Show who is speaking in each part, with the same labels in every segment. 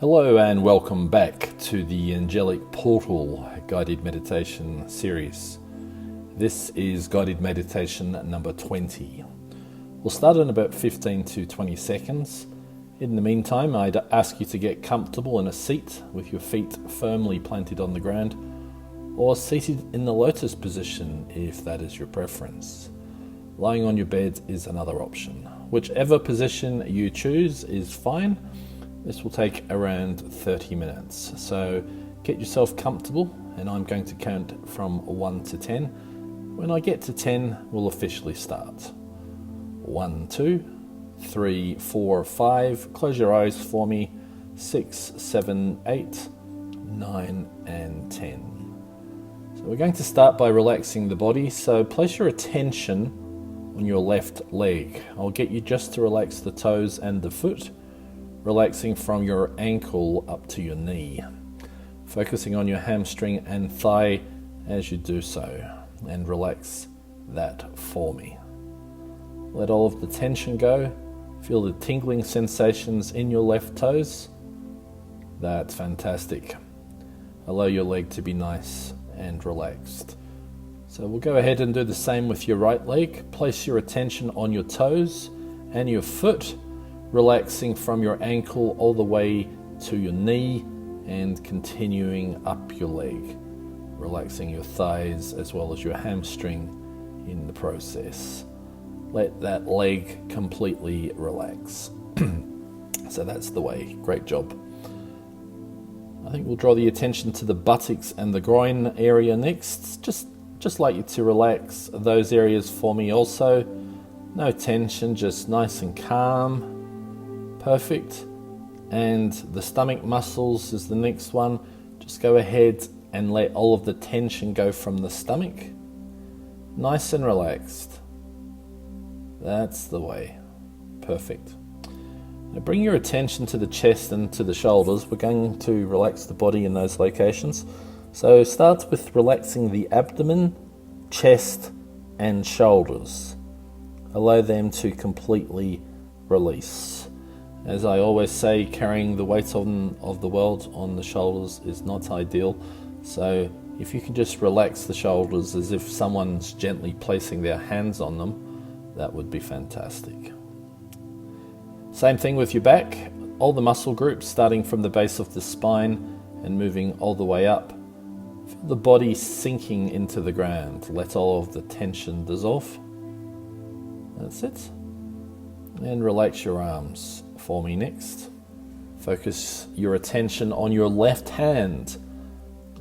Speaker 1: Hello and welcome back to the Angelic Portal Guided Meditation series. This is Guided Meditation number 20. We'll start in about 15 to 20 seconds. In the meantime, I'd ask you to get comfortable in a seat with your feet firmly planted on the ground, or seated in the lotus position if that is your preference. Lying on your bed is another option. Whichever position you choose is fine. This will take around 30 minutes. So get yourself comfortable, and I'm going to count from 1 to 10. When I get to 10, we'll officially start. 1, 2, 3, 4, 5. Close your eyes for me. 6, 7, 8, 9, and 10. So we're going to start by relaxing the body. So place your attention on your left leg. I'll get you just to relax the toes and the foot, relaxing from your ankle up to your knee, focusing on your hamstring and thigh as you do so, and relax that for me. Let all of the tension go. Feel the tingling sensations in your left toes. That's fantastic. Allow your leg to be nice and relaxed. So we'll go ahead and do the same with your right leg. Place your attention on your toes and your foot, relaxing from your ankle all the way to your knee and continuing up your leg, relaxing your thighs as well as your hamstring in the process. Let that leg completely relax. So that's the way. Great job. I think we'll draw the attention to the buttocks and the groin area next. Just like you to relax those areas for me also. No tension, just nice and calm. Perfect. And the stomach muscles is the next one. Just go ahead and let all of the tension go from the stomach. Nice and relaxed. That's the way. Perfect. Now bring your attention to the chest and to the shoulders. We're going to relax the body in those locations. So start with relaxing the abdomen, chest, and shoulders. Allow them to completely release. As I always say, carrying the weight of the world on the shoulders is not ideal. So if you can just relax the shoulders as if someone's gently placing their hands on them, that would be fantastic. Same thing with your back. All the muscle groups starting from the base of the spine and moving all the way up. Feel the body sinking into the ground. Let all of the tension dissolve. That's it. And relax your arms for me next. Focus your attention on your left hand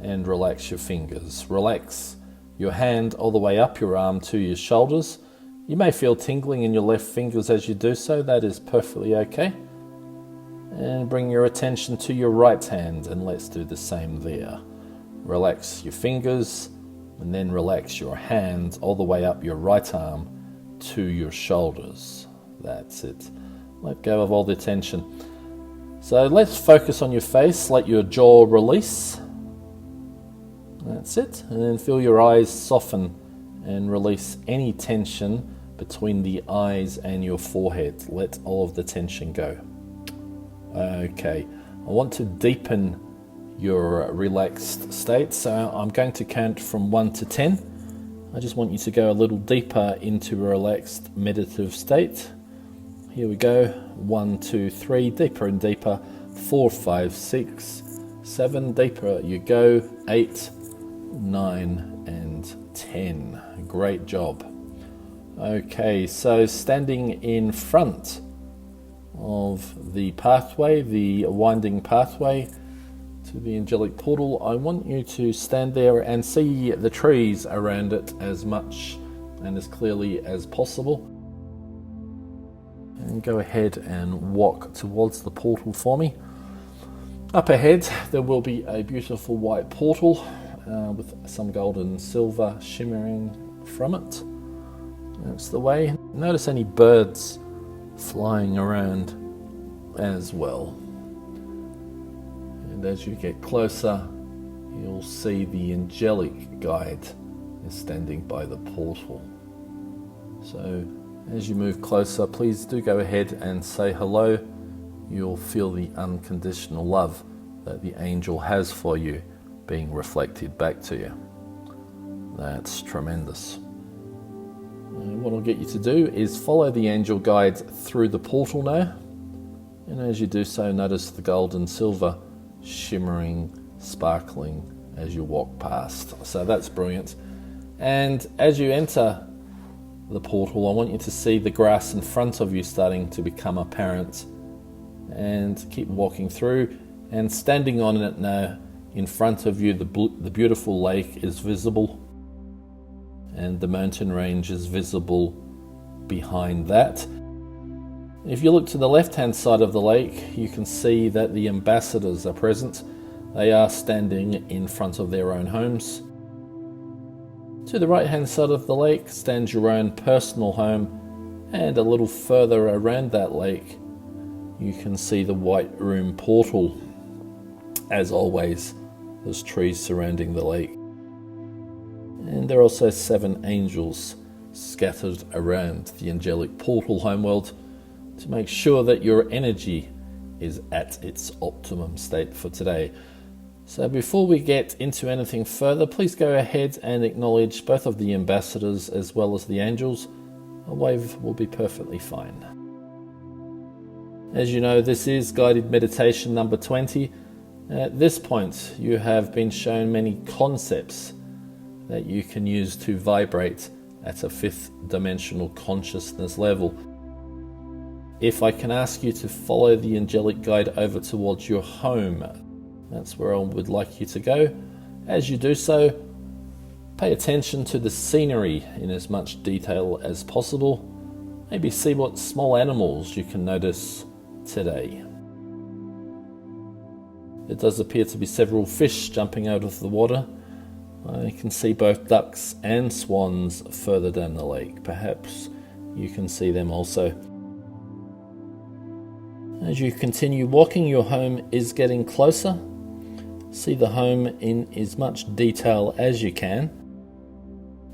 Speaker 1: and relax your fingers. Relax your hand all the way up your arm to your shoulders. You may feel tingling in your left fingers as you do so. That is perfectly okay. And bring your attention to your right hand, and let's do the same there. Relax your fingers and then relax your hand all the way up your right arm to your shoulders. That's it. Let go of all the tension. So let's focus on your face. Let your jaw release. That's it. And then feel your eyes soften and release any tension between the eyes and your forehead. Let all of the tension go. Okay. I want to deepen your relaxed state. So I'm going to count from 1 to 10. I just want you to go a little deeper into a relaxed meditative state. Here we go. 1, 2, 3, deeper and deeper. 4, 5, 6, 7, deeper you go. 8, 9, and 10. Great job. Okay, so standing in front of the pathway, the winding pathway to the angelic portal, I want you to stand there and see the trees around it as much and as clearly as possible. And go ahead and walk towards the portal for me. Up ahead there will be a beautiful white portal with some gold and silver shimmering from it. That's the way. Notice any birds flying around as well. And as you get closer, you'll see the angelic guide is standing by the portal. So as you move closer, please do go ahead and say hello you'll feel the unconditional love that the angel has for you being reflected back to you. That's tremendous. And what I'll get you to do is follow the angel guide through the portal now. And as you do so, notice the gold and silver shimmering, sparkling as you walk past. So that's brilliant. And as you enter the portal, I want you to see the grass in front of you starting to become apparent. And keep walking through, and standing on it now in front of you, the beautiful lake is visible, and the mountain range is visible behind that. If you look to the left-hand side of the lake, you can see that the ambassadors are present. They are standing in front of their own homes. To the right-hand side of the lake stands your own personal home, and a little further around that lake you can see the White Room portal. As always, there's trees surrounding the lake. And there are also 7 angels scattered around the angelic portal homeworld to make sure that your energy is at its optimum state for today. So before we get into anything further, please go ahead and acknowledge both of the ambassadors as well as the angels. A wave will be perfectly fine. As you know, this is guided meditation number 20. At this point, you have been shown many concepts that you can use to vibrate at a 5th dimensional consciousness level. If I can ask you to follow the angelic guide over towards your home, that's where I would like you to go. As you do so, pay attention to the scenery in as much detail as possible. Maybe see what small animals you can notice today. There does appear to be several fish jumping out of the water. I can see both ducks and swans further down the lake. Perhaps you can see them also. As you continue walking, your home is getting closer. See the home in as much detail as you can.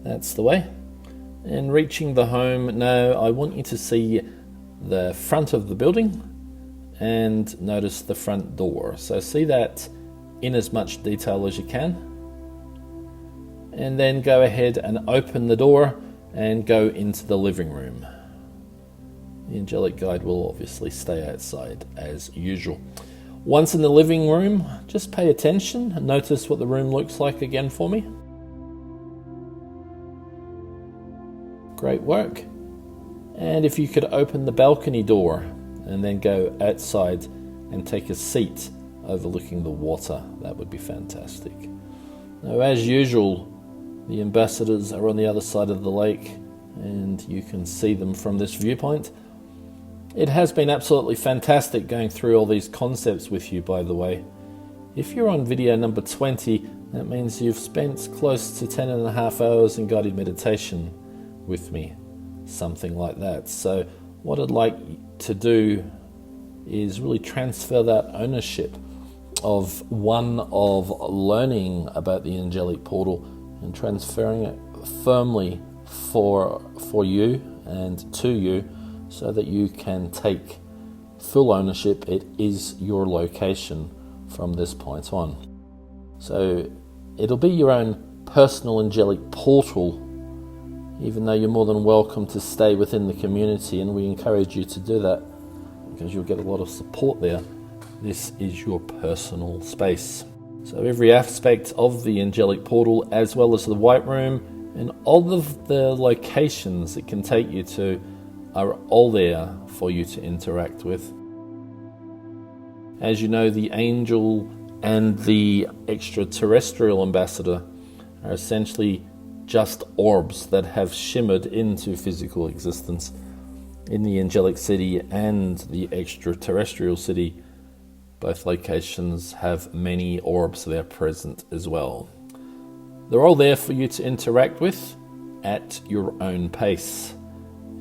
Speaker 1: That's the way. And reaching the home now, I want you to see the front of the building and notice the front door. So see that in as much detail as you can. And then go ahead and open the door and go into the living room. The angelic guide will obviously stay outside as usual. Once in the living room, just pay attention and notice what the room looks like again for me. Great work. And if you could open the balcony door and then go outside and take a seat overlooking the water, that would be fantastic. Now, as usual, the ambassadors are on the other side of the lake and you can see them from this viewpoint. It has been absolutely fantastic going through all these concepts with you, by the way. If you're on video number 20, that means you've spent close to 10.5 hours in guided meditation with me, something like that. So what I'd like to do is really transfer that ownership of learning about the angelic portal and transferring it firmly for you and to you, so that you can take full ownership. It is your location from this point on. So it'll be your own personal angelic portal, even though you're more than welcome to stay within the community, and we encourage you to do that because you'll get a lot of support there. This is your personal space. So every aspect of the angelic portal, as well as the White Room and all of the locations it can take you to, are all there for you to interact with. As you know, the angel and the extraterrestrial ambassador are essentially just orbs that have shimmered into physical existence. In the angelic city and the extraterrestrial city, both locations have many orbs there present as well. They're all there for you to interact with at your own pace.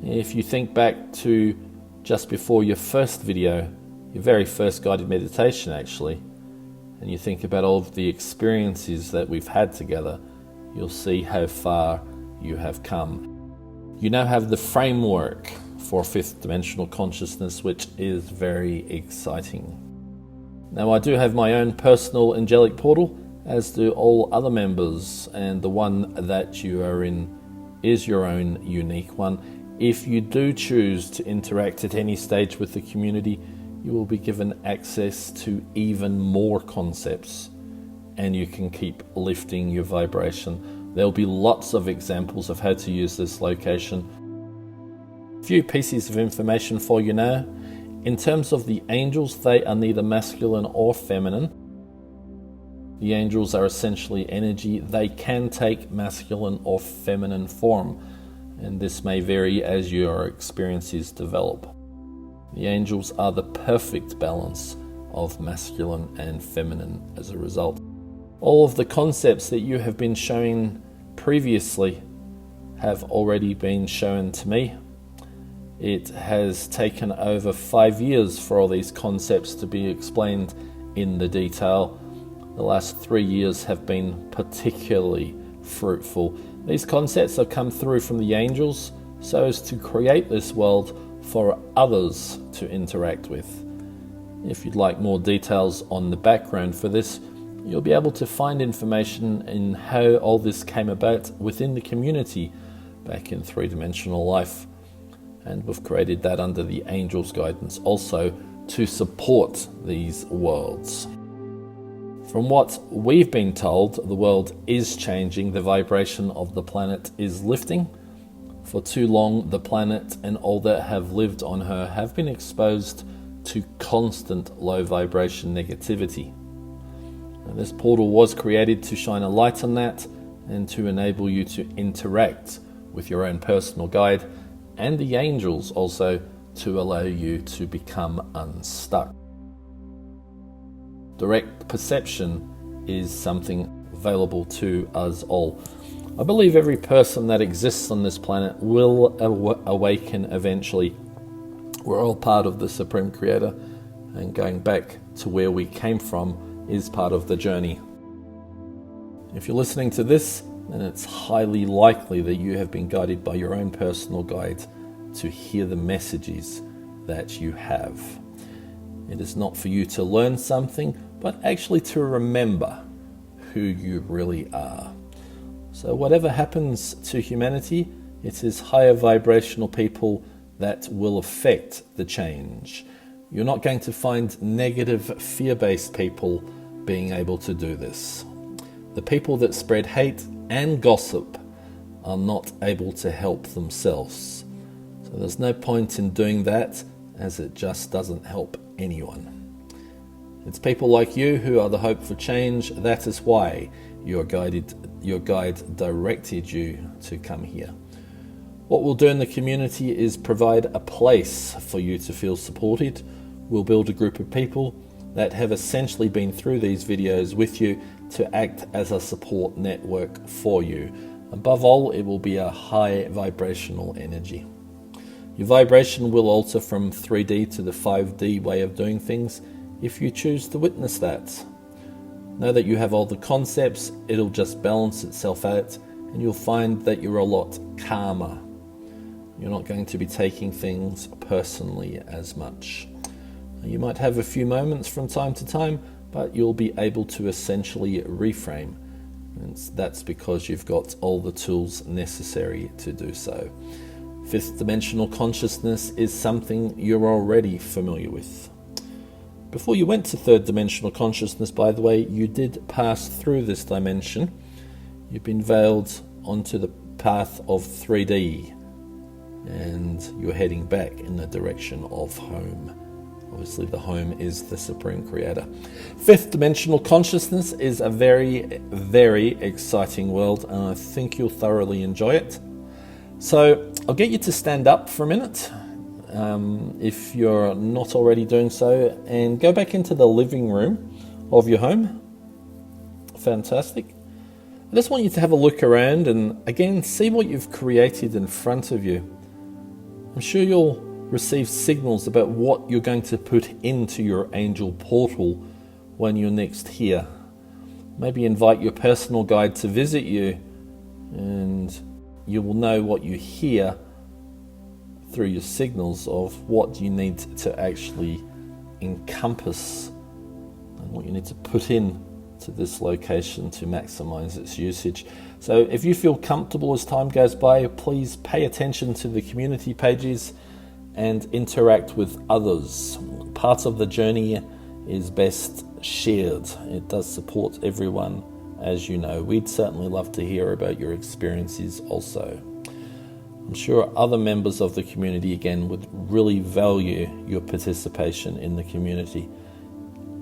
Speaker 1: If you think back to just before your first video, your very first guided meditation actually, and you think about all of the experiences that we've had together, you'll see how far you have come. You now have the framework for for fifth dimensional consciousness, which is very exciting. Now, I do have my own personal angelic portal, as do all other members, and the one that you are in is your own unique one. If you do choose to interact at any stage with the community, you will be given access to even more concepts, and you can keep lifting your vibration. There'll be lots of examples of how to use this location. A few pieces of information for you now. In terms of the angels, they are neither masculine or feminine. The angels are essentially energy. They can take masculine or feminine form, and this may vary as your experiences develop. The angels are the perfect balance of masculine and feminine as a result. All of the concepts that you have been showing previously have already been shown to me. It has taken over 5 years for all these concepts to be explained in the detail. The last 3 years have been particularly fruitful. These concepts have come through from the angels so as to create this world for others to interact with. If you'd like more details on the background for this, you'll be able to find information in how all this came about within the community back in three-dimensional life. And we've created that under the angels' guidance also to support these worlds. From what we've been told, the world is changing. The vibration of the planet is lifting. For too long, the planet and all that have lived on her have been exposed to constant low vibration negativity. And this portal was created to shine a light on that and to enable you to interact with your own personal guide and the angels also to allow you to become unstuck. Direct perception is something available to us all. I believe every person that exists on this planet will awaken eventually. We're all part of the Supreme Creator, and going back to where we came from is part of the journey. If you're listening to this, then it's highly likely that you have been guided by your own personal guide to hear the messages that you have. It is not for you to learn something, but actually to remember who you really are. So whatever happens to humanity, it is higher vibrational people that will affect the change. You're not going to find negative, fear-based people being able to do this. The people that spread hate and gossip are not able to help themselves. So there's no point in doing that, as it just doesn't help anyone. It's people like you who are the hope for change. That is why your guide directed you to come here. What we'll do in the community is provide a place for you to feel supported. We'll build a group of people that have essentially been through these videos with you to act as a support network for you. Above all, it will be a high vibrational energy. Your vibration will alter from 3D to the 5D way of doing things if you choose to witness that. Know that you have all the concepts, it'll just balance itself out, and you'll find that you're a lot calmer. You're not going to be taking things personally as much. You might have a few moments from time to time, but you'll be able to essentially reframe. And that's because you've got all the tools necessary to do so. Fifth dimensional consciousness is something you're already familiar with. Before you went to third dimensional consciousness, by the way, you did pass through this dimension. You've been veiled onto the path of 3D, and you're heading back in the direction of home. Obviously, the home is the Supreme Creator. Fifth dimensional consciousness is a very, very exciting world, and I think you'll thoroughly enjoy it. So I'll get you to stand up for a minute, if you're not already doing so, and go back into the living room of your home. Fantastic. I just want you to have a look around and again see what you've created in front of you. I'm sure you'll receive signals about what you're going to put into your angel portal when you're next here. Maybe invite your personal guide to visit you, and you will know what you hear through your signals of what you need to actually encompass and what you need to put in to this location to maximize its usage. So if you feel comfortable as time goes by, please pay attention to the community pages and interact with others. Part of the journey is best shared. It does support everyone, as you know. We'd certainly love to hear about your experiences also. I'm sure other members of the community, again, would really value your participation in the community.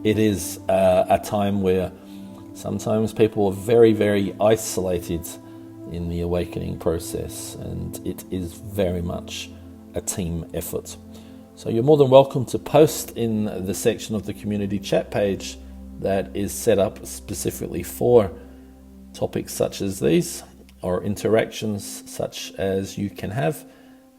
Speaker 1: It is a time where sometimes people are very, very isolated in the awakening process, and it is very much a team effort. So you're more than welcome to post in the section of the community chat page that is set up specifically for topics such as these, or interactions such as you can have.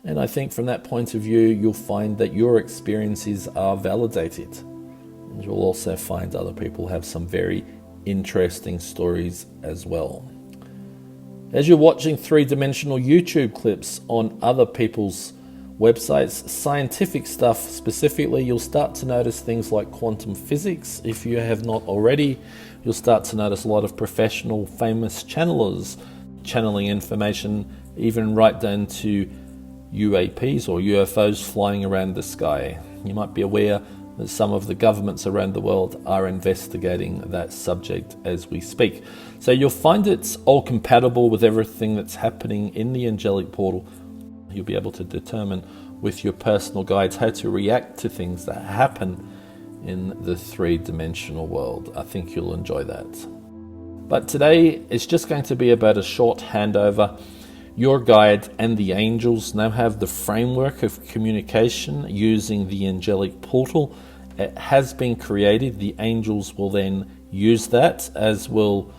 Speaker 1: And I think from that point of view, you'll find that your experiences are validated. And you'll also find other people have some very interesting stories as well. As you're watching three-dimensional YouTube clips on other people's websites, scientific stuff specifically, you'll start to notice things like quantum physics. If you have not already, you'll start to notice a lot of professional, famous channelers channeling information, even right down to UAPs or UFOs flying around the sky. You might be aware that some of the governments around the world are investigating that subject as we speak. So you'll find it's all compatible with everything that's happening in the angelic portal. You'll be able to determine with your personal guides how to react to things that happen in the three-dimensional world. I think you'll enjoy that. But today it's just going to be about a short handover. Your guide and the angels now have the framework of communication using the angelic portal. It has been created. The angels will then use that, as will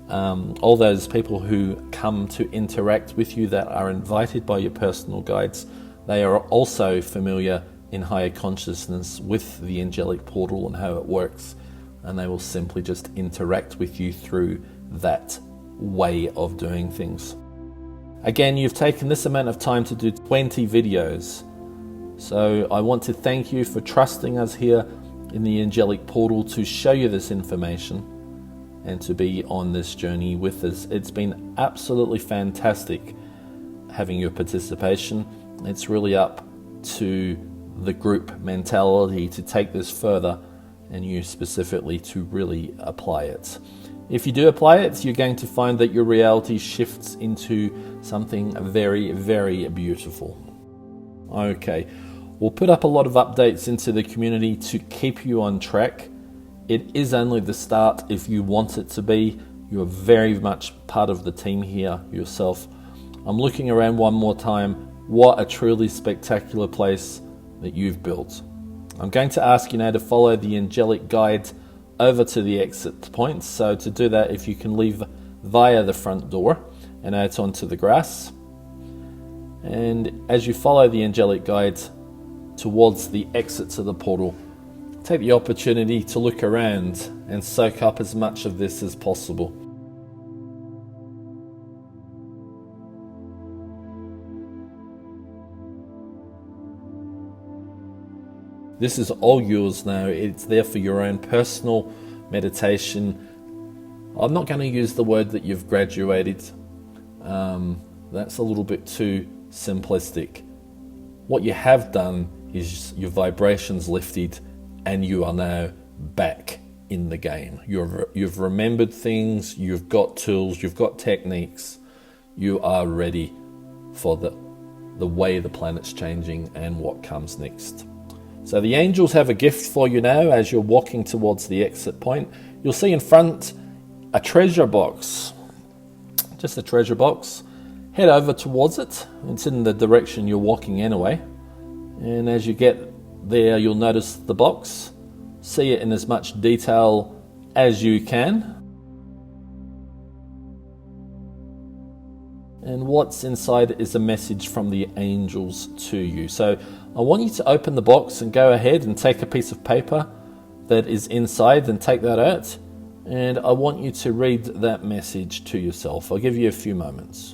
Speaker 1: all those people who come to interact with you that are invited by your personal guides. They are also familiar in higher consciousness with the angelic portal and how it works, and they will simply just interact with you through that way of doing things. Again, you've taken this amount of time to do 20 videos, so I want to thank you for trusting us here in the angelic portal to show you this information and to be on this journey with us. It's been absolutely fantastic having your participation. It's really up to the group mentality to take this further, and you specifically to really apply it. If you do apply it, you're going to find that your reality shifts into something very, very beautiful. Okay, we'll put up a lot of updates into the community to keep you on track. It is only the start if you want it to be. You're very much part of the team here yourself. I'm looking around one more time. What a truly spectacular place that you've built. I'm going to ask you now to follow the angelic guide over to the exit points. So to do that, if you can leave via the front door and out onto the grass. And as you follow the angelic guide towards the exits of the portal, take the opportunity to look around and soak up as much of this as possible. This is all yours now. It's there for your own personal meditation. I'm not going to use the word that you've graduated. That's a little bit too simplistic. What you have done is your vibrations lifted and you are now back in the game. You've remembered things, you've got tools, you've got techniques. You are ready for the way the planet's changing and what comes next. So the angels have a gift for you now as you're walking towards the exit point. You'll see in front a treasure box. Just a treasure box. Head over towards it. It's in the direction you're walking anyway. And as you get there, you'll notice the box. See it in as much detail as you can. And what's inside is a message from the angels to you. So I want you to open the box and go ahead and take a piece of paper that is inside and take that out. And I want you to read that message to yourself. I'll give you a few moments.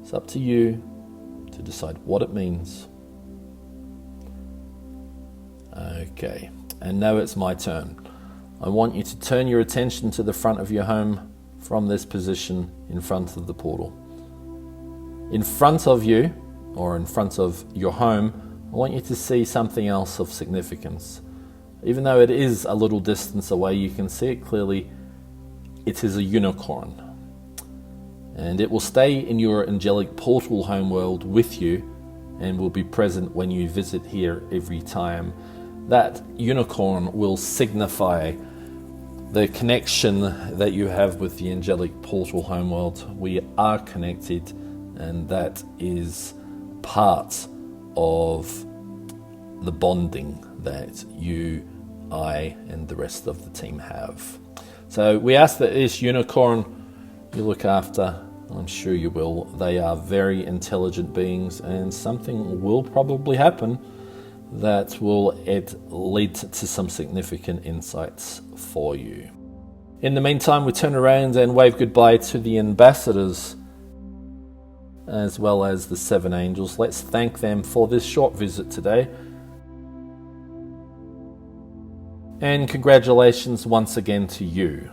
Speaker 1: It's up to you to decide what it means. Okay, and now it's my turn. I want you to turn your attention to the front of your home from this position in front of the portal. In front of you, or in front of your home, I want you to see something else of significance. Even though it is a little distance away, you can see it clearly. It is a unicorn. And it will stay in your angelic portal homeworld with you and will be present when you visit here every time. That unicorn will signify the connection that you have with the angelic portal homeworld. We are connected, and that is part of the bonding that you, I, and the rest of the team have. So we ask that this unicorn you look after. I'm sure you will. They are very intelligent beings, and something will probably happen that will lead to some significant insights for you. In the meantime, we turn around and wave goodbye to the ambassadors as well as the 7 angels. Let's thank them for this short visit today. And congratulations once again to you.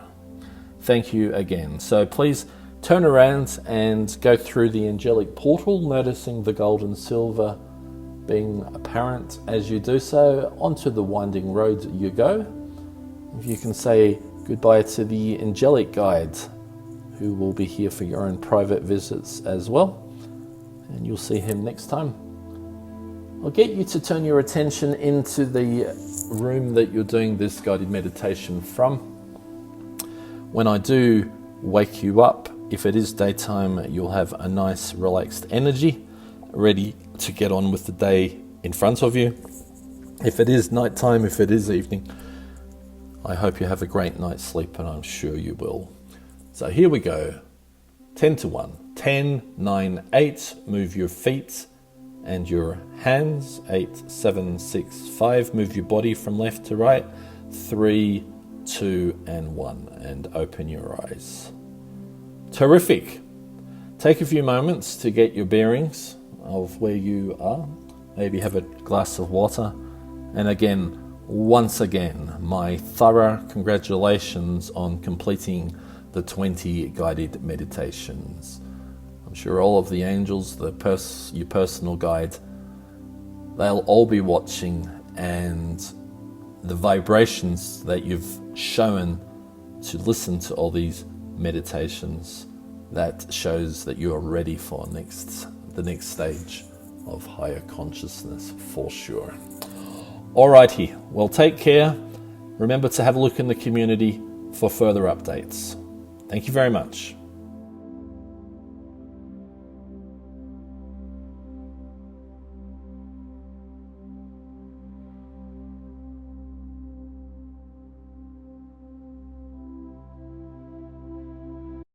Speaker 1: Thank you again. So please turn around and go through the angelic portal, noticing the gold and silver being apparent as you do so. Onto the winding road you go. If you can say goodbye to the angelic guide, who will be here for your own private visits as well, and you'll see him next time. I'll get you to turn your attention into the room that you're doing this guided meditation from. When I do wake you up, if it is daytime, you'll have a nice relaxed energy, ready to get on with the day in front of you. If it is nighttime, if it is evening, I hope you have a great night's sleep, and I'm sure you will. So here we go. 10 to 1. 10, 9, 8. Move your feet and your hands. 8, 7, 6, 5. Move your body from left to right. 3, 2, and 1. And open your eyes. Terrific. Take a few moments to get your bearings of where you are. Maybe have a glass of water. And again, once again, my thorough congratulations on completing the 20 guided meditations. I'm sure all of the angels, your personal guide, they'll all be watching, and the vibrations that you've shown to listen to all these meditations, that shows that you are ready for the next stage of higher consciousness for sure. Alrighty, well, take care. Remember to have a look in the community for further updates. Thank you very much.